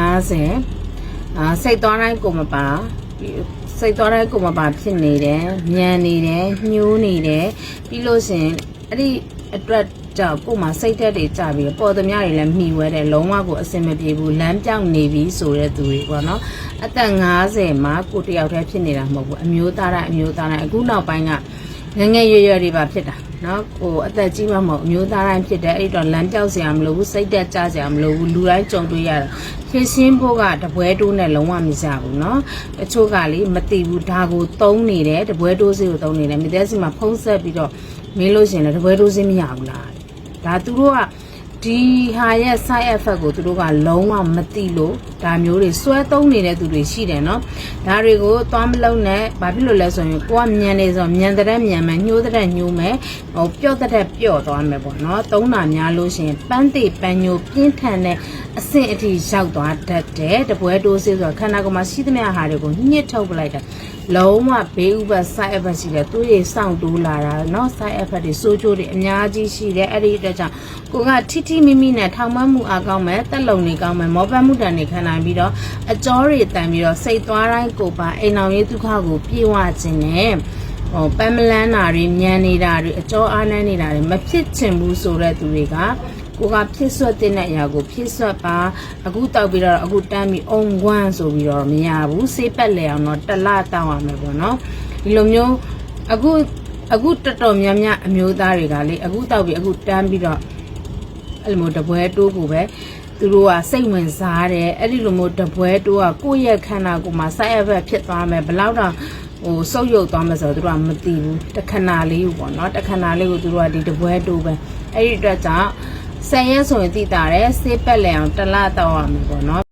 50စိတ်သွားတိုင်းကိုမပါစိတ်သွားတိုင်းကိုမပါဖြစ်နေတယ်ညံနေတယ်ညှိုးနေတယ်ပြီးလို့ရှင်အဲ့ဒီအတွက်ကြောင့်ကို့မှာစိတ်သက်တွေကြပြီးပေါ်သမျှတွေလည်းမှီဝဲတယ်လုံးဝကိုအစင်မပြေဘူးလမ်းပြောင်းနေပြီဆိုတဲ့သူတွေပေါ့နော်အသက်50မှာကိုတယောက်တည်းဖြစ်နေတာမဟုတ်ဘူးအမျိုးသားတိုင်းအခုနောက်ပိုင်းကငငယ်ရွယ်ရွယ်တွေပါဖြစ်တာနော်ဟိုအသက်ကြီးမှမဟုတ်အမျိုးသားတိုင်းဖြစ်တယ်အဲ့တော့လမ်းပြောက်စရာမလိုဘူးစိတ်သက်ကြစရာမလိုဘူးလူတိုင်းကြုံတွေ့ရတာဖြစ်ရှင်းဖို့ကတပွဲတိုးနဲ့လုံးဝမရဘူးနော်တချို့ကလေမသိဘူးဒါကိုသုံးနေတယ်တပွဲတိုးစီကိုသုံးနေတယ်မိသားစုမှာဖုံးဆက်ပြီးတော့မင်းလို့ရှင်လည်းတပွဲတိုးစီမရဘူးလားဒါသူတို့ကဒီဟာရဲ့ side effect ကိုသူတို့ကလုံးဝမသိလို့ဒါမျိုးတွေစွဲသုံးနေတဲ့သူတွေရှိတယ်နော်ဒါတွေကိုသွားမလုံးနဲ့ဘာဖြစ်လို့လဲဆိုရင်ကိုကမြန်နေဆိုမြန်တဲ့မြန်မယ်ညှိုးတဲ့ညှိုးမယ်ဟိုပျော့တဲ့ပျော့သွားမယ်ပေါ့နော်သုံးတာများလို့ရှင်ပန်းတိပန်းညိုပြင်းထန်တဲ့အဆင့်အထိရောက်သွားတတ်တယ်တပွဲတိုးစေးဆိုတော့ခန္ဓာကိုယ်မှာရှိသမျှဟာတွေကိုညှစ်ထုတ်ပလိုက်တာလုံးဝဘေးဥပ side effect ရှိတယ်သူတွေစောင့်တိုးလာတာเนาะ side effect တွေစိုးကျိုးတွေအများကြီးရှိတယ်အဲ့ဒီအတွက်ကြောင့်ကိုကထိမိမိနဲ့ထောင်မမှုအားကောင်းမယ်တက်လုံနေကောင်းမယ်မောပတ်မှုတန်နေခံနိုင်ပြီးတော့အကြောတွေတန်ပြီးတော့စိတ်သွားတိုင်းကိုပါအိမ်အောင်ရေးဒုက္ခကိုပြေဝခြင်းနဲ့ဟိုပန်းမလန်းတာတွေညံနေတာတွေအကြောအားနမ်းနေတာတွေမဖြစ်ချင်ဘူးဆိုတဲ့သူတွေကကိုကဖြစ်ဆွတ်တဲ့အရာကိုဖြစ်ဆွတ်ပါအခုတောက်ပြီးတော့အခုတန်းပြီးအုံဝမ်းဆိုပြီးတော့မရဘူးဆေးပက်လေအောင်တော့တစ်လတောက်ရမယ်ပေါ့နော်ဒီလိုမျိုးအခုတော်တော်များများအမျိုးသားတွေကလေအခုတောက်ပြီးအခုတန်းပြီးတော့အဲ့လိုမျိုးတပွဲတိုးကိုပဲသူတို့ကစိတ်ဝင်စားတယ်အဲ့ဒီလိုမျိုးတပွဲတိုးကကိုယ့်ရဲ့ခန္ဓာကိုယ်မှာ side effect ဖြစ်သွားမယ်ဘယ်လောက်တော့ဟိုစုပ်ယုပ်သွားမယ်ဆိုတော့သူတို့ကမသိဘူးတခဏလေးကိုပေါ့နော်တခဏလေးကိုသူတို့ကဒီတပွဲတိုးပဲအဲ့ဒီအတွက်ကြောင့်10ရက်ဆိုရင်သိတာတယ်ဆေးပက်လေအောင်တစ်လတောက်ရမယ်ပေါ့နော်